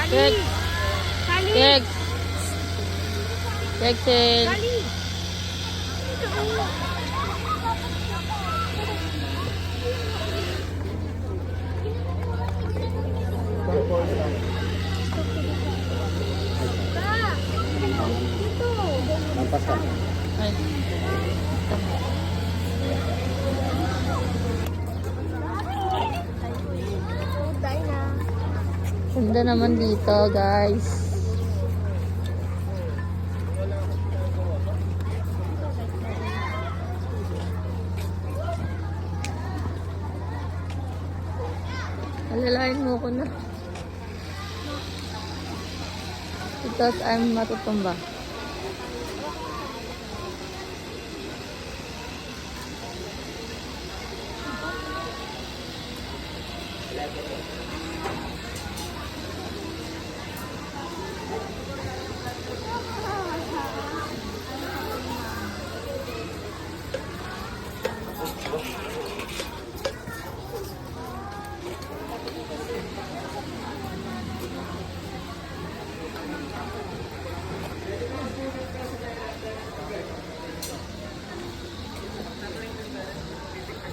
Kek. Kek. Kexel. Ay. Ganda naman dito, guys. Alalahin mo ko na. Because I'm matutumba.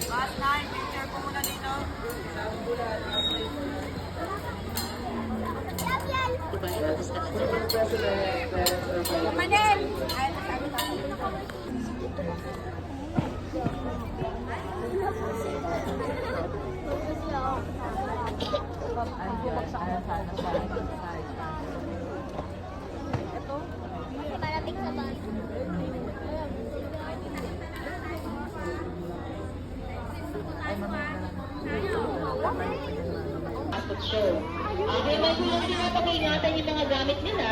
Last night, picture ko muna dito. Manel! Ay, sabi ko. Ito? Parating sa bahay. Show. Hindi man po yung pinapakingatan yung mga gamit nila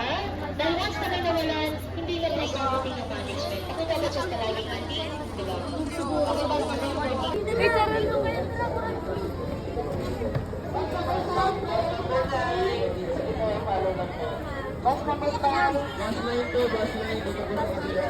dahil once na may nawalan, hindi lang may gamitin ng management. Ako dapat siya palaging andi, di ba? Ako ba sa Bus number 5. Bus 9 to, bus 9. Dito po sa kabila.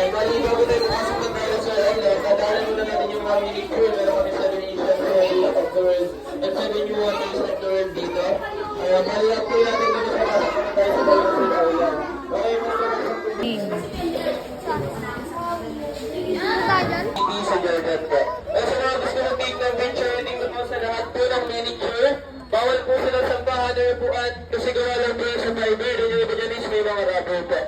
Bali, bago tayo nakasukat tayo sa island, dadaanan muna natin yung mga mini-tour. Meron kami 7 Asian Trail of the World at 7 New Wonders of the World dito. Bali, up po natin dito sa nakasukat tayo sa Balancing Island. Okay, mga hindi sa Jordan po. Sa mga gusto mag-take ng picture, tingnan po sa lahat po ng mini-tour. Bawal po silang sampahan or upuan kasi gawa lang po yung sa fiber. Then yung iba dyan is may mga rubber po.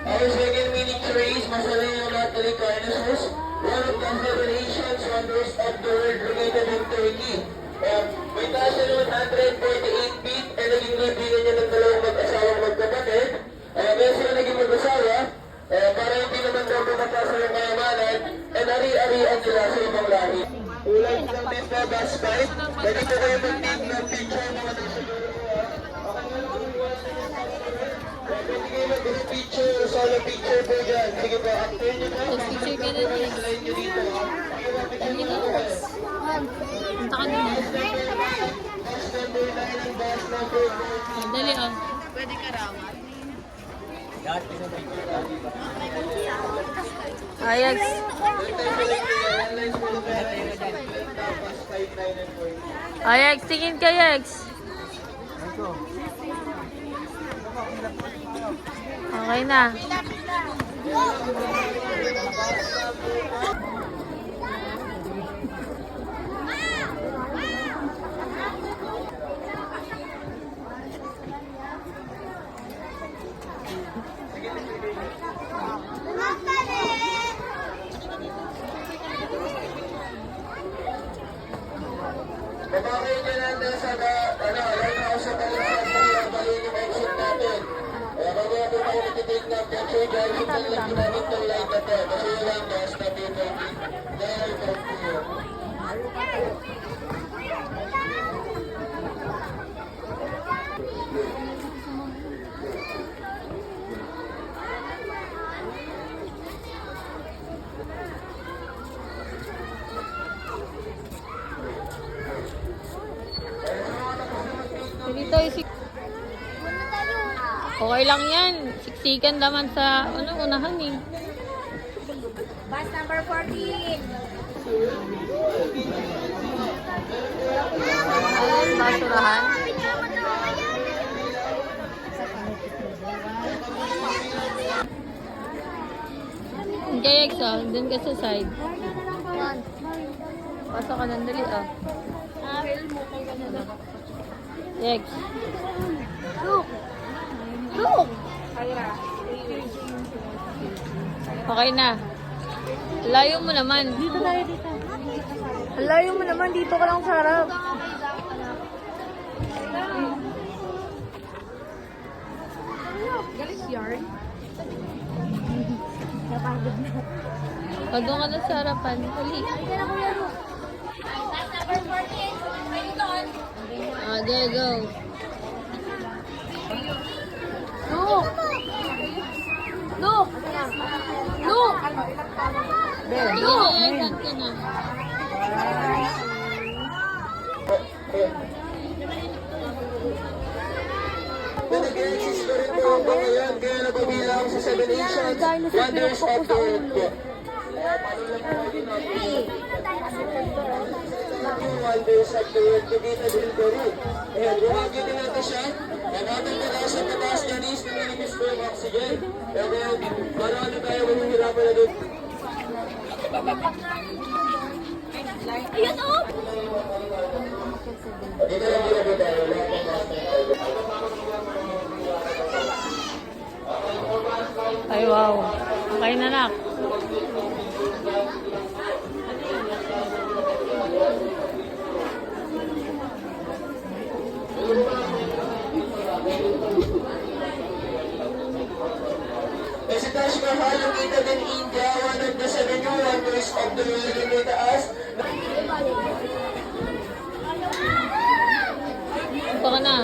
Our second mini-tour is Masalay Anatoly Carnosus, one of the 7 Asian wonders of the world located in Turkey. May taas siya noon 148 feet and naging libigan niya ng dalawang mag-asawang magkapatid. Kaya sila naging mag-asawa para hindi naman daw pumataas ng kayamanan and ari-arian nila sa ibang lahi. Ulay ng Tesla Bus 5, pwede po kayo mag-take ng picture mga nagsiguro po. Pwede kayo mag-group picture o solo picture po dyan. Sige po, after nyo na. Picture ka na rin. Slide nyo dito. Punta ka na. Bus number 9 and bus number 14. Dali ah. Pwede ka raw. Ajax. Ajax, tingin ka, Ajax. Okay na. Babakay nyo natin sa lighthouse sa Balikan yung exit natin. Kaya bago po tayo nag-take ng Sir Johnson, lang ginamit ng light na to. Kasi yung light na is na paper. Dahil ito po. Dito isik. Okay lang yan. Siksikan naman sa unahan eh. Bus number 14. Ayun, basurahan. Kaya X, dun ka sa side. Pasok ka ng dali, ah. X. Look! Okay na. Layo mo naman. Dito tayo dito. Layo mo naman. Dito ka lang sa harap. Galis yard. O, doon ka na sa harapan. Huli. Ah, there, go. Look! Look! Look! Sige na, exit ka na. Nag-exist ko rin po ang mga yan, kaya napabilang sa 7 nations, wonders of the world po. Wonders of the world, Cavite del Peru. Ayan, bumagyo din natin siya. Ang ating pataas at pataas niyan is nililis po yung oxygen. And then, marami tayo mahihirapan na doon. Ayun, oh! Dito lang dito tayo. Ay, wow. Okay na, nak. Si Taj Mahal, located in India, one of the 7 new wonders of the world in the taas. Ito ka na.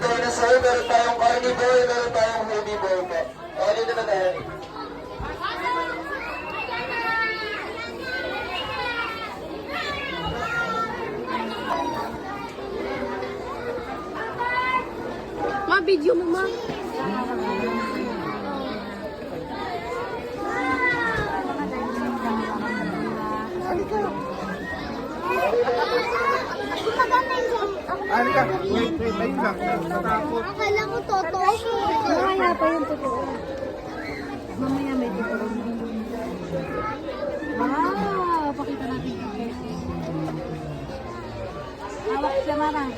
Dinosaur, meron tayong carnivore, meron tayong herbivore po. O, dito na tayo. Ma, video mo, ma. Ano ka? Wait, ayun lang. Natakot. Akala ko totoo. Mamaya pa yung totoo. Mamaya may totoo. Wow! Pakita natin yung face. Hawak siya, Mara.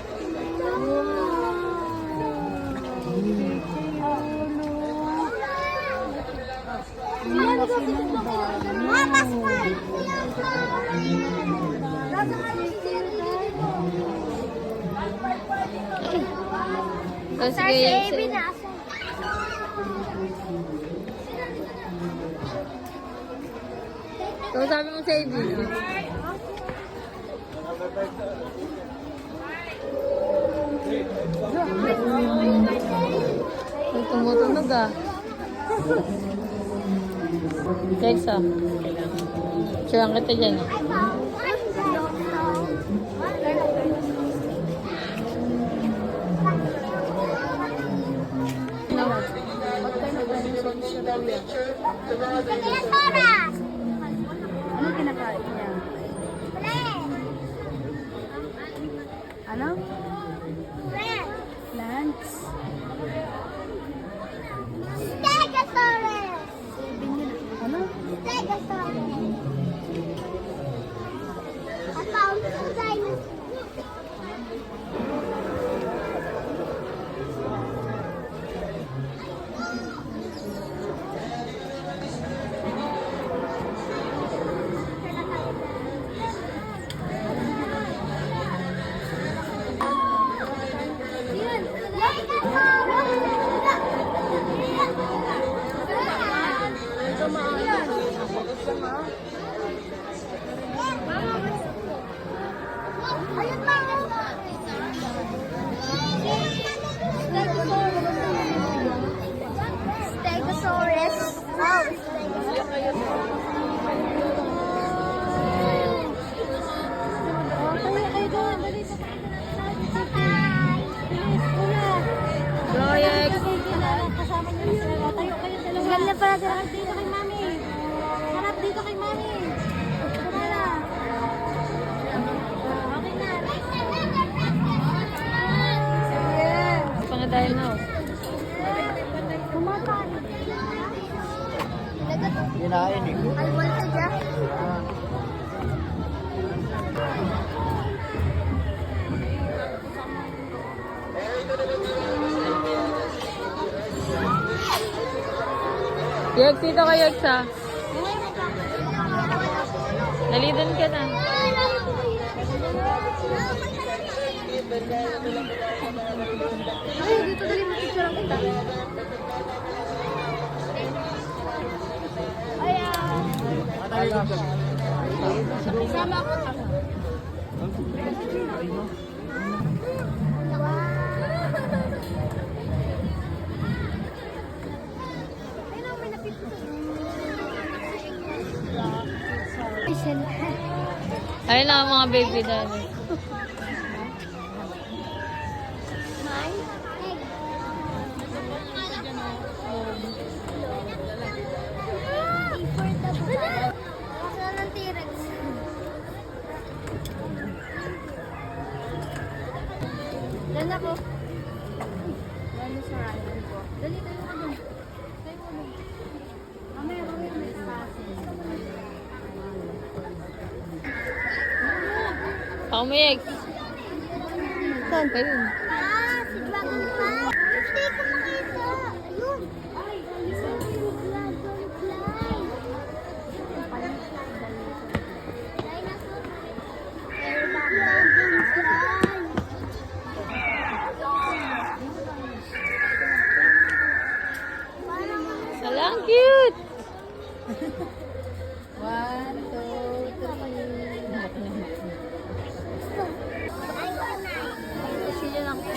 Tapos sige, so, sabi mo sa Abby. May tumutunog ah. Texa. Siyang kita dyan. Ano kinakain niya? Ano? Plants. Stegosaurus! Ano? Stegosaurus! I found some dinosaurs. Yex, dito ka Yex ha. Dali dun ka na. Ay, dito dali mo picture ang kita. Sama ako. Ayun lang ang mga baby dali. Dan ako. Dali sa random ko. Dali tayo ka dun. Tayo mo dun. Mamaya may spasi. Ako mo Yex. Saan? Ayun. Si Dragonfly. Hindi ko makita. Ayun. Dragonfly. Dinosaur. Dragonfly. Wala, ang cute. 1, 2, 3. Sila lang po.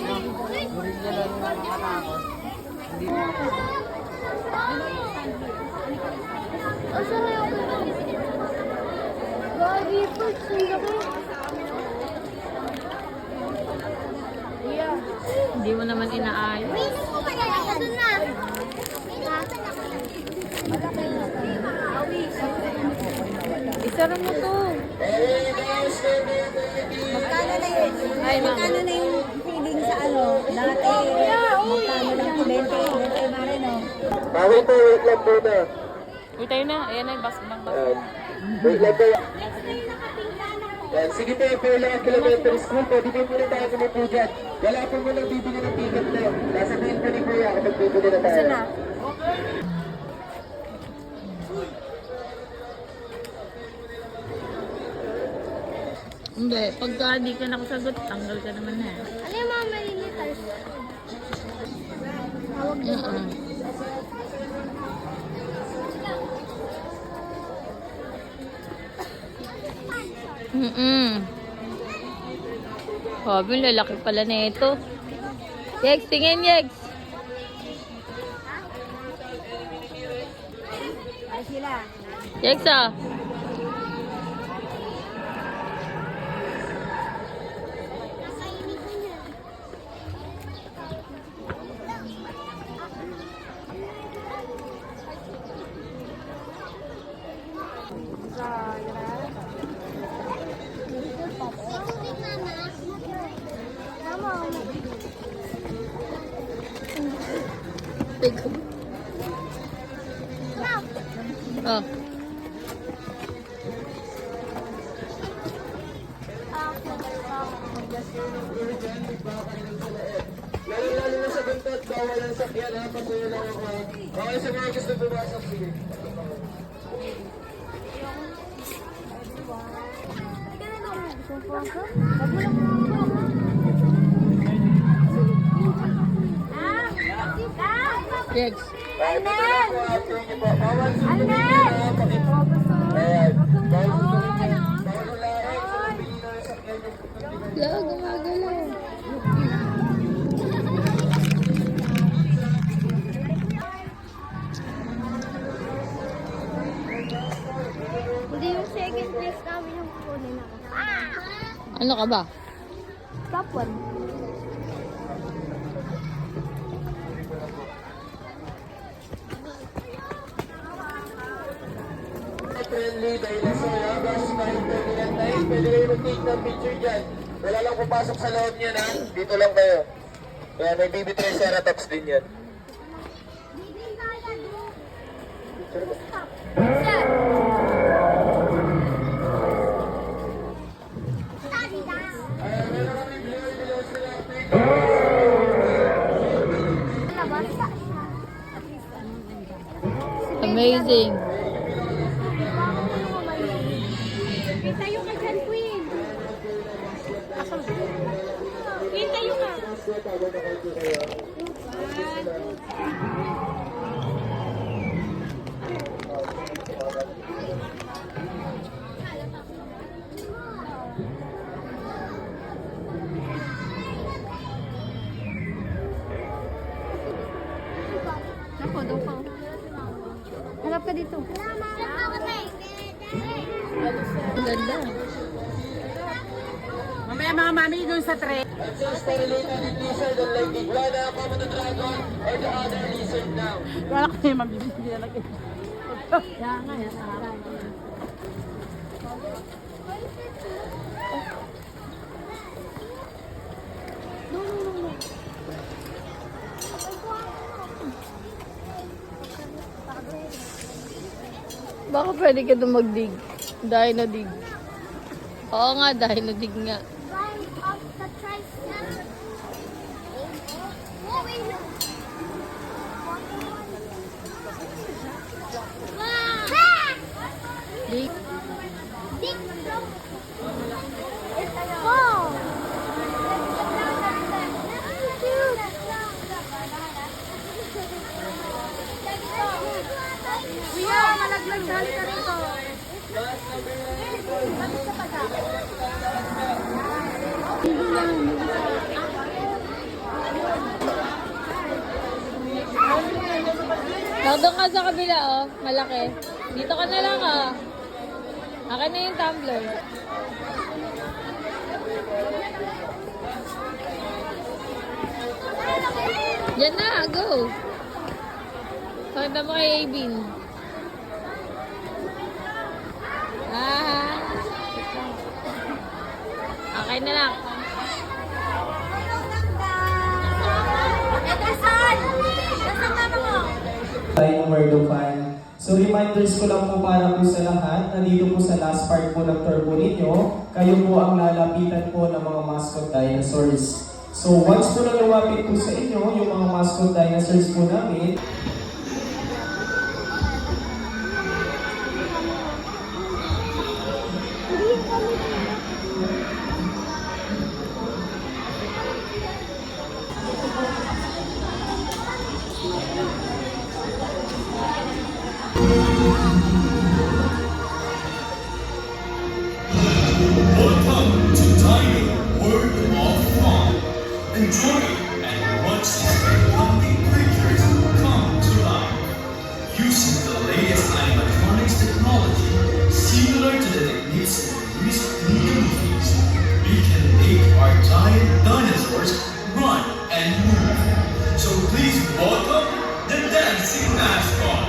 Asa na yung Gagi po, sila ko. Hindi mo naman inaayos. Pinis ko pa yan. Ito na. Isara mo to. Magkano na yun? Ay, ma'am. Magkano na yung feeling sa ano? Dati, magkano lang? 20 na rin, oh. Bakit po, wait lang po na. Uy, tayo na. Ayan na yung bus bang bus. Wait lang po. Yan, sige po, po lang ang elementary school po. Dito po na tayo po dyan. Wala po mo lang bibili ng ticket na yun. Sasabihin po ni Kuya kapag bibili na tayo. Isa na. Hindi. Pagka di ka nakasagot, tanggal ka naman na. Ano yung mga malilitas? Sabi, lalaki pala na ito. Yex, tingin Yex. Ay sila. Yex ah. Oh. Lalo na sa buntot, bawal ang sakyan ha. Pasuyo lang ako. Okay, sa mga gusto pumasok, sige. Yex. Arnel! Arnel! Ayan. Wala, gumagalaw. Hindi yung second place namin yung kukunin ako. Ano ka ba? Top 1. Friendly dinosaur ha. Basta kahit pwede yan tayo. Pwede kayo mag-take ng picture dyan. Wala lang papasok sa loob niyan ha. Dito lang kayo. Kaya may baby triceratops din yan. Amazing. Queen, tayo ka dyan, Queen. Queen, tayo ka. Ako, daw ka. Harap ka dito. Ang ganda. Mamaya mga mami doon sa tray. And since the related lizard and like iguana, Komodo dragon, or the other lizard now. Wala ko yung mabibigyan na lang. Kaya nga, yan. Baka pwede ka doon magdig. Dahil na dig. Oo nga, dahil na dig nga. Climb up the tricep. Dig. Go! Kuya, malaglag dali ka rito. Doon ka sa kabila, oh. Malaki. Dito ka na lang, ah. Akin na yung tumbler. Diyan na, go. Pakita mo kay Abin. Ah. Okay na lang. Tayo ng Merdofan. So reminders ko lang po para po sa lahat, nandito po sa last part po ng tour po ninyo, kayo po ang lalapitan po ng mga mascot dinosaurs. So once po na lumapit po sa inyo, yung mga mascot dinosaurs po namin, Welcome to Dino World of Fun. Enjoy and watch these lovely creatures come to life. Using the latest animatronics technology, similar to the techniques used in the movies, we can make our giant dinosaurs run and move. So please welcome the dancing mascot.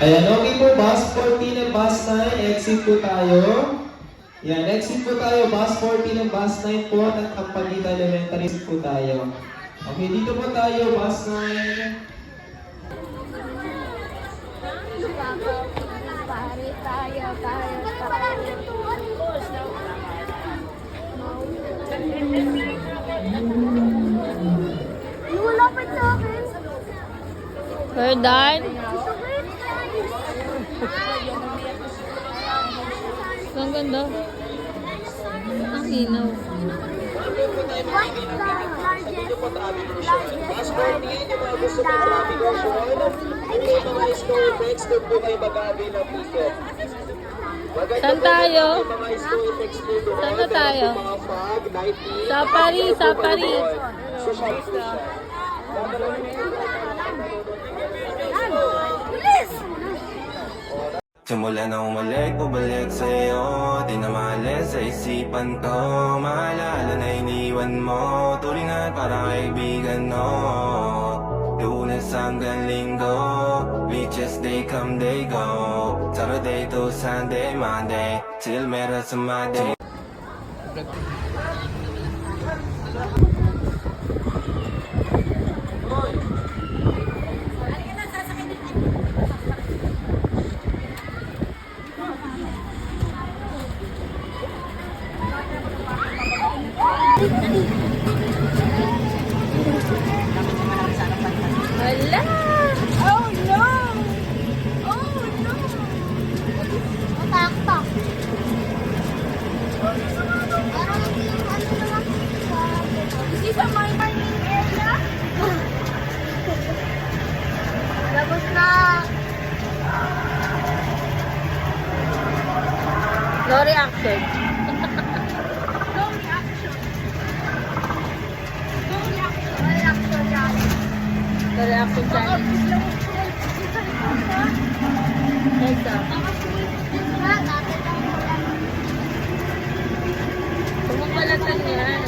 Ayan, okay po, bus 14 and bus 9, exit po tayo. Yan, exit po tayo, bus 14 and bus 9 po, at Pampagita Elementary po tayo. Okay, dito po tayo, bus 9. Lumulapit sa akin. We're done. Ang ganda. Ang inaw. What's the largest Bus 14, yung mga gusto ng traffic version, yung mga school effects, doon po kayo mag-avail ng ticket. Saan tayo? Yung mga school effects po doon, Saan na tayo? meron po mga fog, lighting, Sa Paris, sa Paris. social po siya. Simula na umalik, bumalik sa'yo Di na maalis sa isipan ko Maalala na iniwan mo Tulingan para kaibigan mo Lunes hanggang linggo Beaches, they come, they go Saturday to Sunday, Monday Till meron sa Monday Hala! Oh no! Oh no! Matakpak. Parang yung ano naman sa... Is this a my parking area? Labas na! No reaction. No reaction. No reaction. No reaction yan. No reaction challenge. Ito. Pumapalatan yan.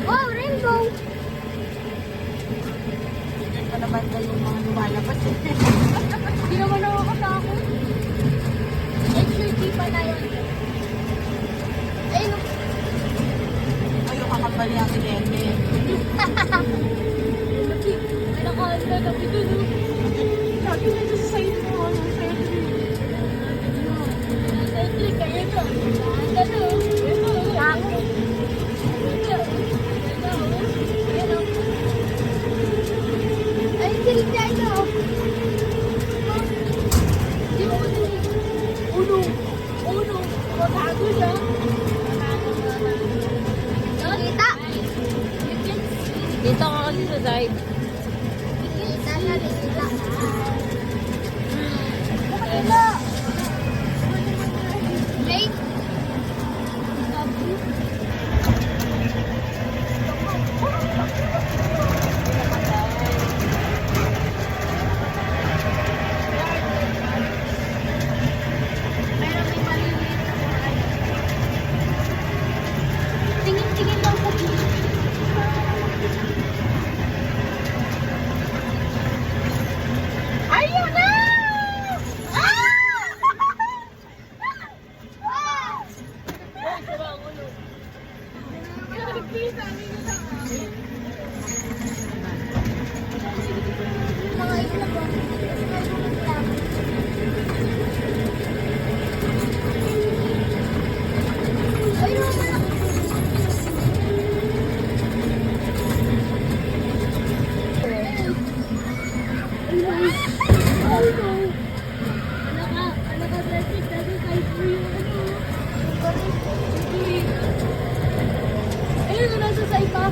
Oh, rainbow! Hindi naman nakakatakot. HRT pa na yun. Ayun. Ayun, kakapal niya si Nene. May nakahanda na ito, no? Lagi na sa side mo. Anong Cedric? Cedric, kaya ito. Handa na, oh. Ako. Ay, silja ito. Di ba ko din? Uno. Uno. Matago siya. Kita. Dito ka kasi sa side. Kita siya, kita. Jake. Tingin-tingin lang sa gilid. Ayun na! Ah! Mga itlog ko. Ayun, malaki. Ayun, nasa side pa.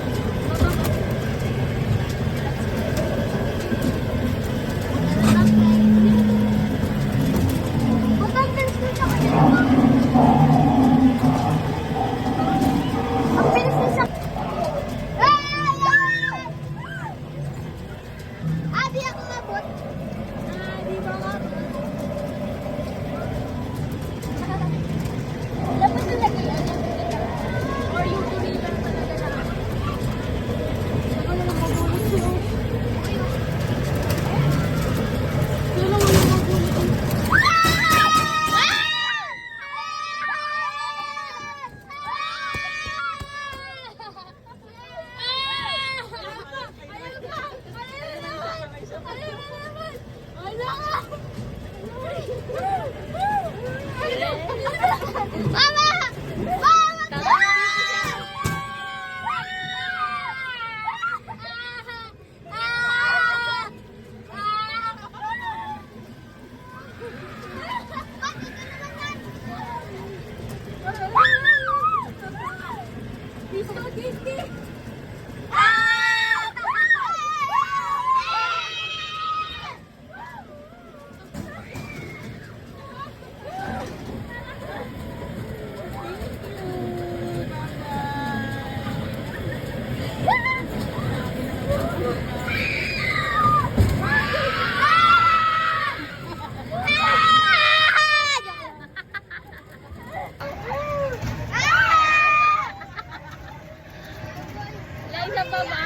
Isa pa ba?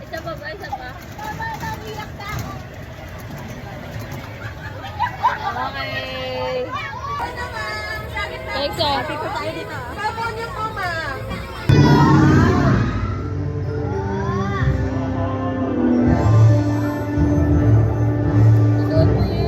Isa pa ba? Isa pa? Okay. Thanks, ah. Dito tayo dito. Babon niyo po, ma'am. Doon mo yun.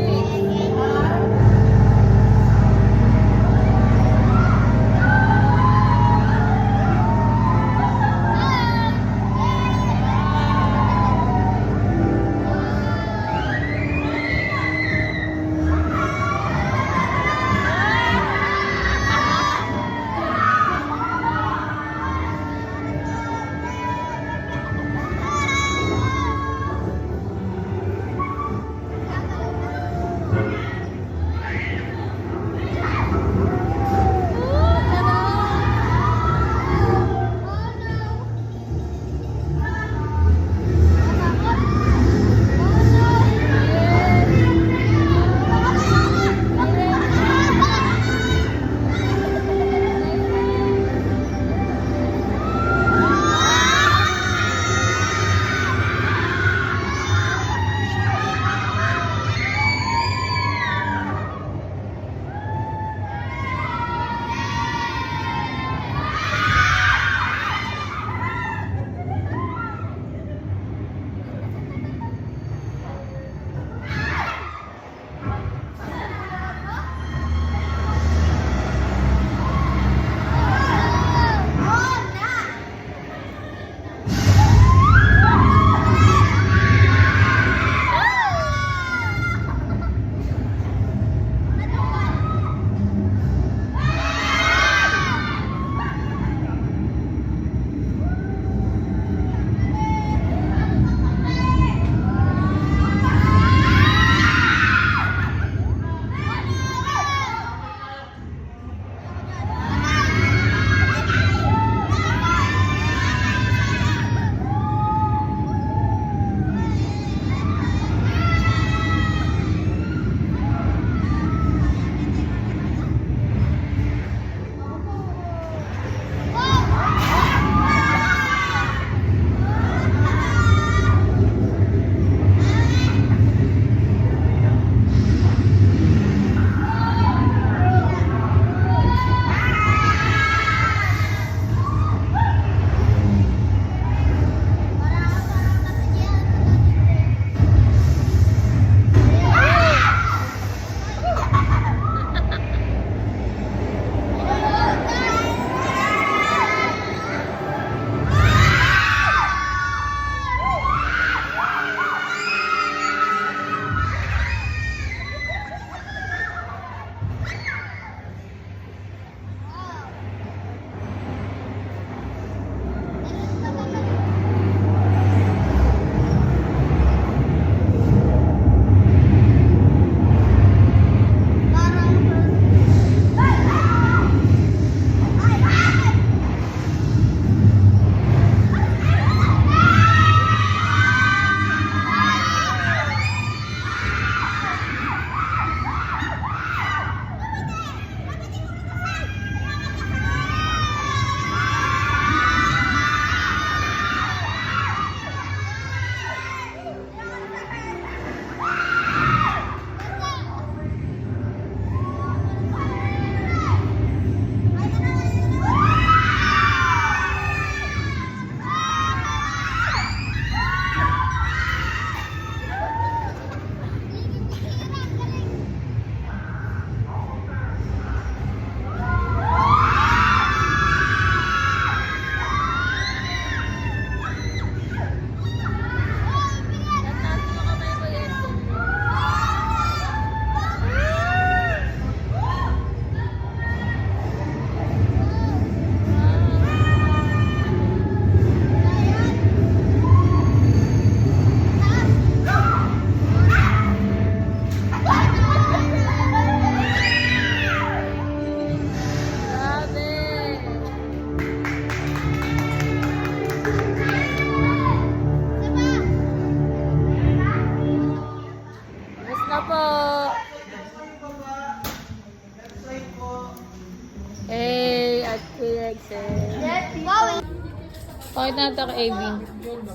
Pakita natin kay Avin.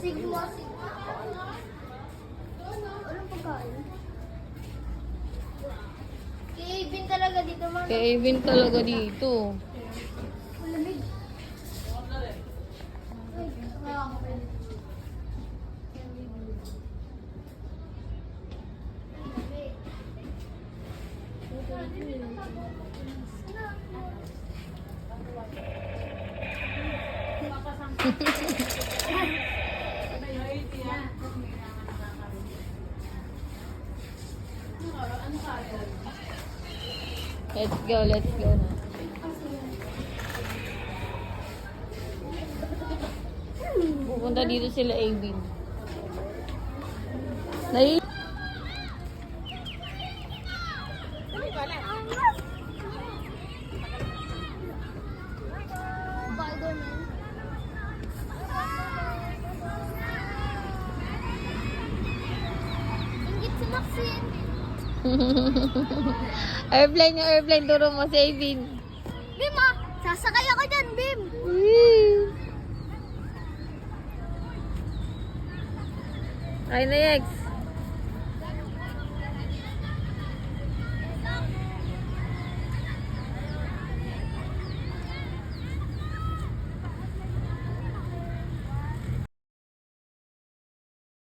Sigma. Anong pagkain? Kay talaga dito, man. Kay Avin talaga dito. Malamig. Let's go na. Pupunta dito sila Avin. Spider-Man. Ingit si Maxine. Airplane, turo mo si Avin. Bim, sasakay ako dyan, Bim. Ay, next.